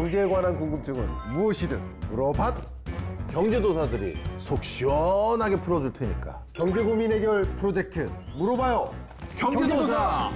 경제에 관한 궁금증은 무엇이든 물어봐. 경제도사들이 속 시원하게 풀어줄 테니까. 경제 고민 해결 프로젝트 물어봐요. 경제도사!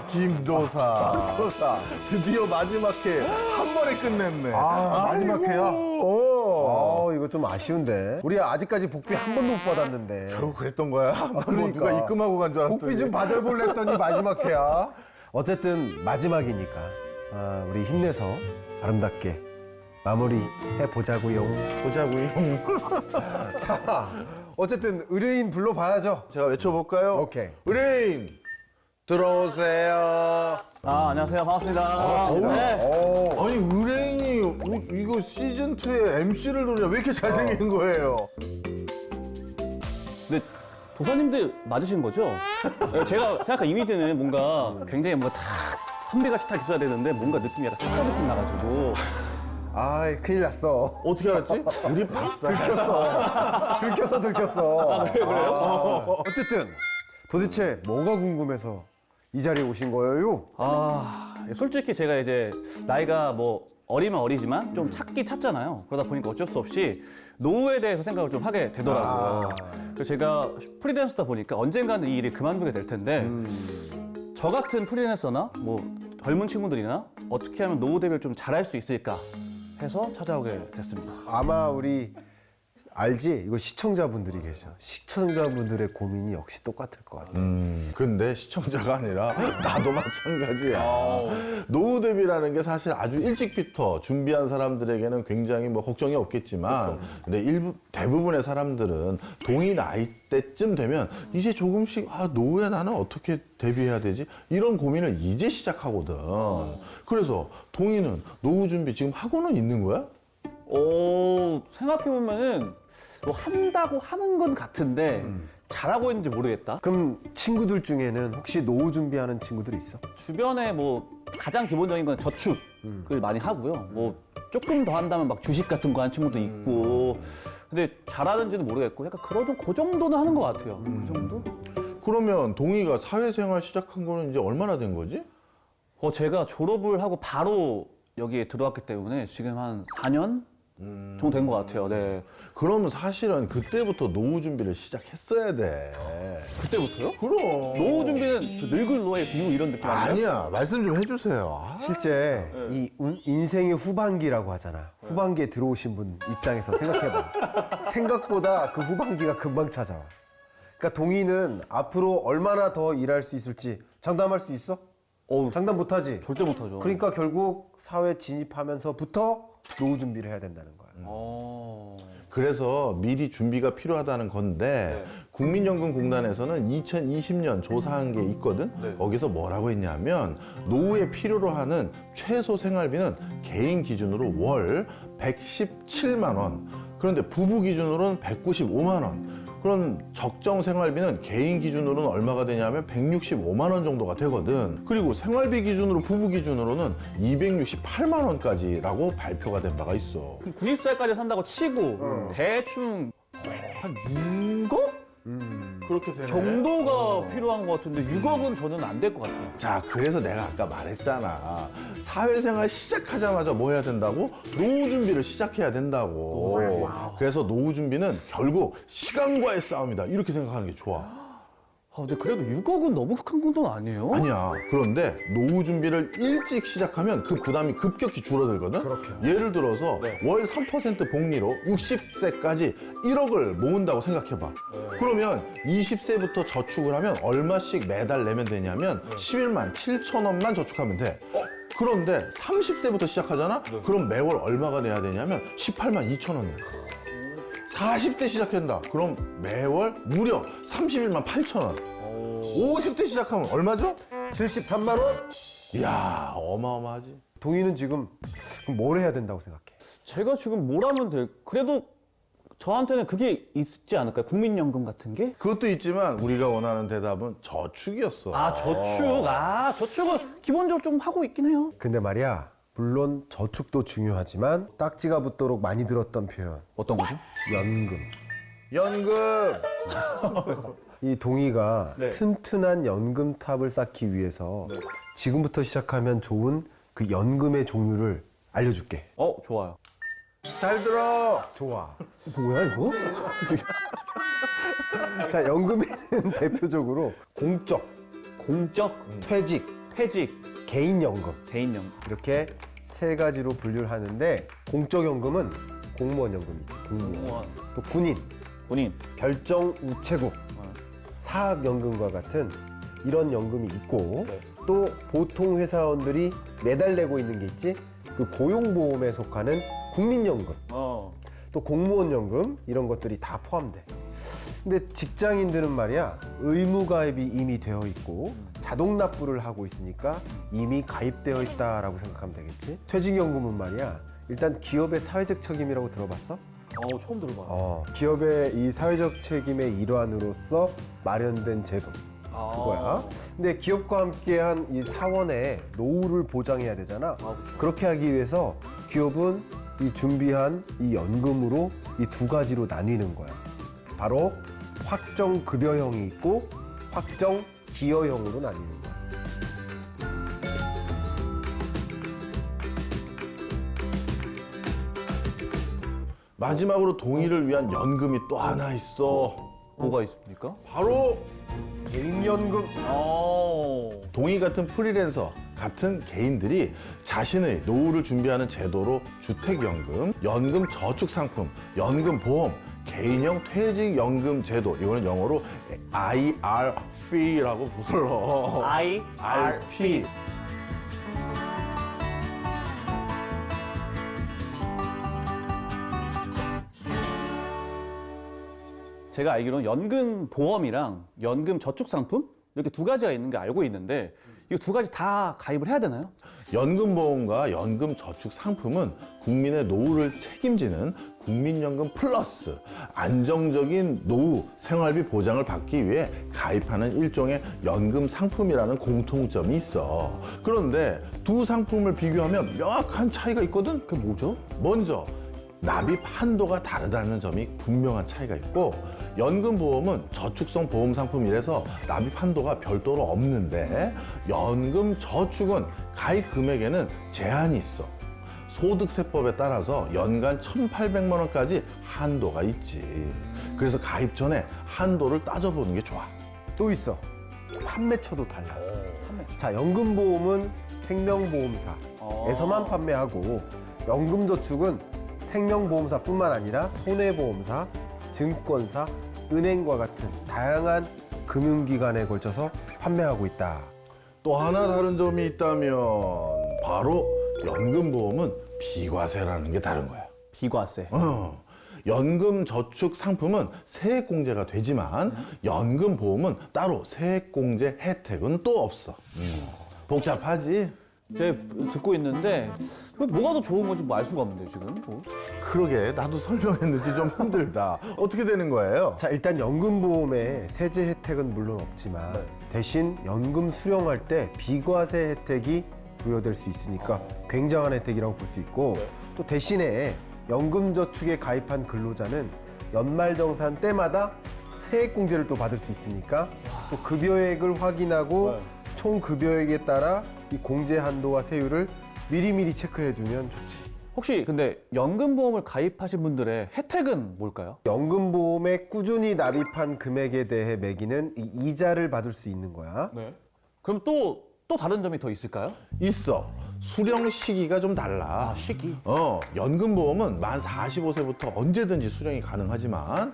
김도사. 도사. 드디어 마지막 회 한 번에 끝냈네. 마지막 회야? 오. 이거 좀 아쉬운데. 우리 아직까지 복비 한 번도 못 받았는데. 결국 그랬던 거야? 그러니까. 누가 입금하고 간 줄 알았더니. 복비 좀 받아볼래 했더니 마지막 회야. 어쨌든 마지막이니까 우리 힘내서 아름답게 마무리해보자고요. 보자고요. 자, 어쨌든 의뢰인 불러봐야죠. 제가 외쳐볼까요? 오케이. 의뢰인 들어오세요. 안녕하세요. 반갑습니다. 반갑습니다. 네. 아니 의뢰인이 이거 시즌 2의 MC를 노리냐? 왜 이렇게 잘생긴 거예요? 근데 도사님들 맞으신 거죠? 네, 제가 생각한 이미지는 뭔가 굉장히 뭔가 탁 선비같이 탁 있어야 되는데 뭔가 느낌이 약간 사자 느낌 나가지고 큰일 났어. 어떻게 알았지? 우리 봤어. 들켰어. 그래요? 어쨌든 도대체 뭐가 궁금해서 이 자리에 오신 거예요? 솔직히 제가 이제 나이가 뭐 어리면 어리지만 좀 찾긴 찾잖아요. 그러다 보니까 어쩔 수 없이 노후에 대해서 생각을 좀 하게 되더라고요. 그래서 제가 프리랜서다 보니까 언젠가는 이 일을 그만두게 될 텐데 저 같은 프리랜서나 뭐 젊은 친구들이나 어떻게 하면 노후 대비를 좀 잘할 수 있을까 해서 찾아오게 됐습니다. 아마 우리 알지? 이거 시청자분들이 계셔. 시청자분들의 고민이 역시 똑같을 것 같아. 근데 시청자가 아니라 나도 마찬가지야. 노후 대비라는 게 사실 아주 일찍부터 준비한 사람들에게는 굉장히 뭐 걱정이 없겠지만, 근데 대부분의 사람들은 동이 나이 때쯤 되면 이제 조금씩 노후에 나는 어떻게 대비해야 되지? 이런 고민을 이제 시작하거든. 그래서 동이는 노후 준비 지금 하고는 있는 거야? 생각해보면은 뭐 한다고 하는 건 같은데 잘하고 있는지 모르겠다. 그럼 친구들 중에는 혹시 노후 준비하는 친구들 있어? 주변에 뭐 가장 기본적인 건 저축을 많이 하고요. 뭐 조금 더 한다면 막 주식 같은 거 하는 친구도 있고. 근데 잘하는지는 모르겠고 약간 그 정도는 하는 것 같아요. 그 정도? 그러면 동이가 사회생활 시작한 거는 이제 얼마나 된 거지? 제가 졸업을 하고 바로 여기에 들어왔기 때문에 지금 한 4년 정도 된 것 같아요. 네. 그러면 사실은 그때부터 노후 준비를 시작했어야 돼. 그때부터요? 그럼. 노후 준비는 그 늙을 노예 비유 이런 느낌 아니에요? 아니야. 말씀 좀 해주세요. 실제 이 인생의 후반기라고 하잖아. 후반기에 들어오신 분 입장에서 생각해봐. 생각보다 그 후반기가 금방 찾아와. 그러니까 동의는 앞으로 얼마나 더 일할 수 있을지 장담할 수 있어? 장담 못하지? 절대 못하죠. 그러니까 결국 사회 진입하면서부터 노후 준비를 해야 된다는 거야. 그래서 미리 준비가 필요하다는 건데 국민연금공단에서는 2020년 조사한 게 있거든. 거기서 뭐라고 했냐면 노후에 필요로 하는 최소 생활비는 개인 기준으로 월 117만 원. 그런데 부부 기준으로는 195만 원. 그럼 적정 생활비는 개인 기준으로는 얼마가 되냐면 165만 원 정도가 되거든. 그리고 생활비 기준으로 부부 기준으로는 268만 원까지라고 발표가 된 바가 있어. 90살까지 산다고 치고 대충 한 6억? 그렇게 되네. 정도가 필요한 것 같은데 6억은 저는 안 될 것 같아요. 자, 그래서 내가 아까 말했잖아. 사회생활 시작하자마자 뭐 해야 된다고? 노후 준비를 시작해야 된다고. 그래서 노후 준비는 결국 시간과의 싸움이다. 이렇게 생각하는 게 좋아. 근데 그래도 6억은 너무 큰 돈은 아니에요? 아니야. 그런데 노후 준비를 일찍 시작하면 그 부담이 급격히 줄어들거든? 예를 들어서 월 3% 복리로 60세까지 1억을 모은다고 생각해봐. 그러면 20세부터 저축을 하면 얼마씩 매달 내면 되냐면 11만 7천 원만 저축하면 돼. 그런데 30세부터 시작하잖아? 그럼 매월 얼마가 내야 되냐면 18만 2천 원 내. 40대 시작한다. 그럼 매월 무려 31만 8천 원. 50대 시작하면 얼마죠? 73만 원? 이야, 어마어마하지. 동의는 지금 그럼 뭘 해야 된다고 생각해? 제가 지금 뭘 하면 그래도 저한테는 그게 있지 않을까요? 국민연금 같은 게? 그것도 있지만 우리가 원하는 대답은 저축이었어. 저축은 기본적으로 좀 하고 있긴 해요. 근데 말이야, 물론 저축도 중요하지만 딱지가 붙도록 많이 들었던 표현, 어떤 거죠? 연금. 연금! 이 동의가 네. 튼튼한 연금탑을 쌓기 위해서 지금부터 시작하면 좋은 그 연금의 종류를 알려줄게. 좋아요. 잘 들어. 좋아. 뭐야 이거? 자, 연금에는 대표적으로 공적, 공적, 퇴직, 퇴직, 개인연금 개인연금. 이렇게 세 가지로 분류를 하는데 공적연금은 공무원연금이지. 공무원. 공무원. 또 군인, 군인. 별정 우체국, 사학연금과 같은 이런 연금이 있고 네. 또 보통 회사원들이 매달 내고 있는 게 있지. 그 고용보험에 속하는 국민연금, 또 공무원연금 이런 것들이 다 포함돼. 근데 직장인들은 말이야 의무가입이 이미 되어 있고 자동 납부를 하고 있으니까 이미 가입되어 있다라고 생각하면 되겠지. 퇴직연금은 말이야 일단 기업의 사회적 책임이라고 들어봤어? 처음 들어봐. 기업의 이 사회적 책임의 일환으로서 마련된 제도 그거야. 근데 기업과 함께한 이 사원의 노후를 보장해야 되잖아. 그쵸. 그렇게 하기 위해서 기업은 이 준비한 이 연금으로 이 두 가지로 나뉘는 거야. 바로 확정 급여형이 있고 확정 기여형으로 나뉘는 거야. 마지막으로 동의를 위한 연금이 또 하나 있어. 뭐가 있습니까? 바로 개인연금. 동의 같은 프리랜서 같은 개인들이 자신의 노후를 준비하는 제도로 주택연금, 연금 저축상품, 연금보험, 개인형 퇴직연금 제도, 이거는 영어로 IRP라고 불러. IRP. 제가 알기로는 연금 보험이랑 연금 저축 상품 이렇게 두 가지가 있는 게 알고 있는데 이거 두 가지 다 가입을 해야 되나요? 연금보험과 연금저축상품은 국민의 노후를 책임지는 국민연금 플러스 안정적인 노후 생활비 보장을 받기 위해 가입하는 일종의 연금 상품이라는 공통점이 있어. 그런데 두 상품을 비교하면 명확한 차이가 있거든. 그게 뭐죠? 먼저 납입 한도가 다르다는 점이 분명한 차이가 있고, 연금보험은 저축성 보험 상품이라서 납입 한도가 별도로 없는데, 연금저축은 가입 금액에는 제한이 있어. 소득세법에 따라서 연간 1,800만 원까지 한도가 있지. 그래서 가입 전에 한도를 따져보는 게 좋아. 또 있어. 판매처도 달라. 자, 연금보험은 생명보험사에서만 판매하고 연금저축은 생명보험사뿐만 아니라 손해보험사, 증권사, 은행과 같은 다양한 금융기관에 걸쳐서 판매하고 있다. 또 하나 다른 점이 있다면 바로 연금보험은 비과세라는 게 다른 거야. 비과세. 연금저축 상품은 세액공제가 되지만 연금보험은 따로 세액공제 혜택은 또 없어. 복잡하지? 제가 듣고 있는데 뭐가 더 좋은 건지 뭐 알 수가 없는데 지금. 그러게, 나도 설명했는지 좀 힘들다. 어떻게 되는 거예요? 자, 일단 연금보험에 세제 혜택은 물론 없지만 대신 연금 수령할 때 비과세 혜택이 부여될 수 있으니까 굉장한 혜택이라고 볼 수 있고, 또 대신에 연금저축에 가입한 근로자는 연말정산 때마다 세액공제를 또 받을 수 있으니까 또 급여액을 확인하고 총 급여액에 따라 이 공제 한도와 세율을 미리미리 체크해 두면 좋지. 혹시 근데 연금보험을 가입하신 분들의 혜택은 뭘까요? 연금보험에 꾸준히 납입한 금액에 대해 매기는 이 이자를 받을 수 있는 거야. 그럼 또 다른 점이 더 있을까요? 있어. 수령 시기가 좀 달라. 시기. 연금보험은 만 45세부터 언제든지 수령이 가능하지만,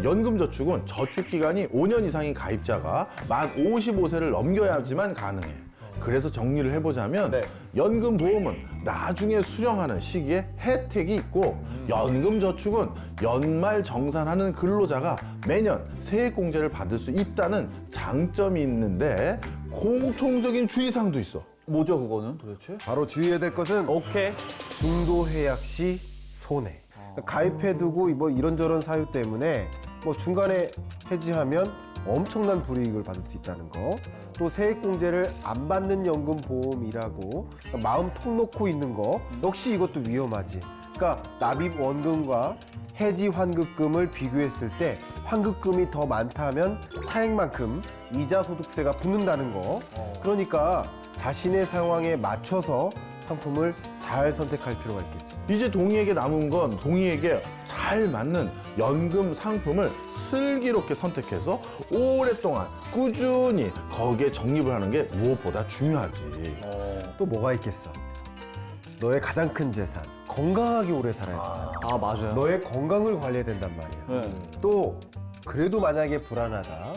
연금저축은 저축기간이 5년 이상인 가입자가 만 55세를 넘겨야지만 가능해. 그래서 정리를 해보자면 연금보험은 나중에 수령하는 시기에 혜택이 있고, 연금저축은 연말 정산하는 근로자가 매년 세액공제를 받을 수 있다는 장점이 있는데 공통적인 주의사항도 있어. 뭐죠 그거는 도대체? 바로 주의해야 될 것은 오케이. 중도 해약 시 손해. 가입해두고 뭐 이런저런 사유 때문에 뭐 중간에 해지하면 엄청난 불이익을 받을 수 있다는 거. 또 세액공제를 안 받는 연금보험이라고 마음 턱 놓고 있는 거 역시 이것도 위험하지. 그러니까 납입 원금과 해지 환급금을 비교했을 때 환급금이 더 많다면 차액만큼 이자 소득세가 붙는다는 거. 그러니까 자신의 상황에 맞춰서 상품을 잘 선택할 필요가 있겠지. 이제 동희에게 남은 건 동희에게 잘 맞는 연금 상품을 슬기롭게 선택해서 오랫동안 꾸준히 거기에 적립을 하는 게 무엇보다 중요하지. 또 뭐가 있겠어? 너의 가장 큰 재산, 건강하게 오래 살아야 되잖아. 아, 맞아요. 너의 건강을 관리해야 된단 말이야. 네. 또 그래도 만약에 불안하다.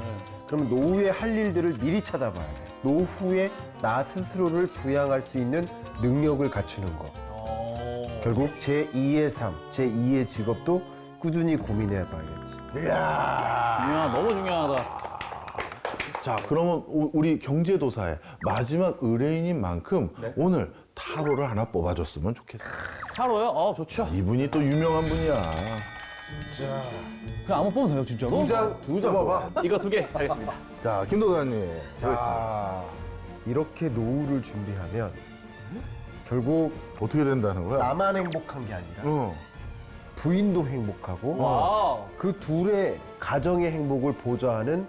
그러면 노후에 할 일들을 미리 찾아봐야 돼. 노후에 나 스스로를 부양할 수 있는 능력을 갖추는 거. 결국 제2의 삶, 제2의 직업도 꾸준히 고민해 봐야겠지. 이야. 너무 중요하다. 자, 그러면 우리 경제도사의 마지막 의뢰인인 만큼 오늘 타로를 하나 뽑아줬으면 좋겠어. 타로요? 아, 좋죠. 이분이 또 유명한 분이야. 그냥 아무 뽑으면 돼요, 진짜로? 두 장 뽑아봐. 이거 2개 하겠습니다. 자, 김도사님. 자, 이렇게 노후를 준비하면 결국 어떻게 된다는 거야? 나만 행복한 게 아니라 어. 부인도 행복하고 와우. 그 둘의 가정의 행복을 보좌하는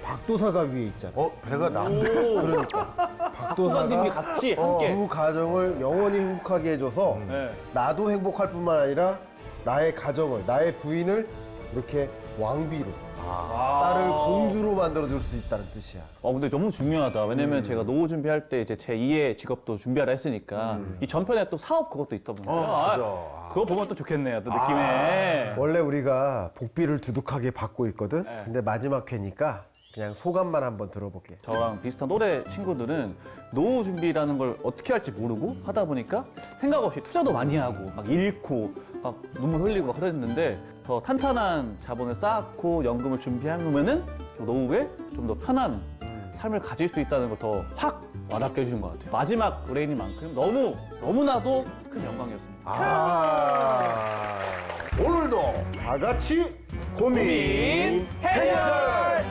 박도사가 위에 있잖아. 배가 난데? 그러니까 후반님이 박도사가 같이 함께. 두 가정을 영원히 행복하게 해줘서 네. 나도 행복할 뿐만 아니라 나의 가정을, 나의 부인을 이렇게 왕비로 딸을 공주로 만들어줄 수 있다는 뜻이야. 근데 너무 중요하다. 왜냐면 제가 노후 준비할 때 이제 제 2의 직업도 준비하라 했으니까 이 전편에 또 사업 그것도 있다 보니까 그거 보면 또 좋겠네요. 또 느낌에. 원래 우리가 복비를 두둑하게 받고 있거든. 네. 근데 마지막 회니까 그냥 소감만 한번 들어볼게. 저랑 비슷한 또래 친구들은 노후 준비라는 걸 어떻게 할지 모르고 하다 보니까 생각 없이 투자도 많이 하고 막 잃고 막 눈물 흘리고 막 그랬는데 더 탄탄한 자본을 쌓고 연금을 준비하면은 노후에 좀 더 편한 삶을 가질 수 있다는 걸 더 확 와닿게 해주는 것 같아요. 마지막 의뢰인만큼 너무나도 큰 영광이었습니다. 오늘도 다 같이 고민 해결!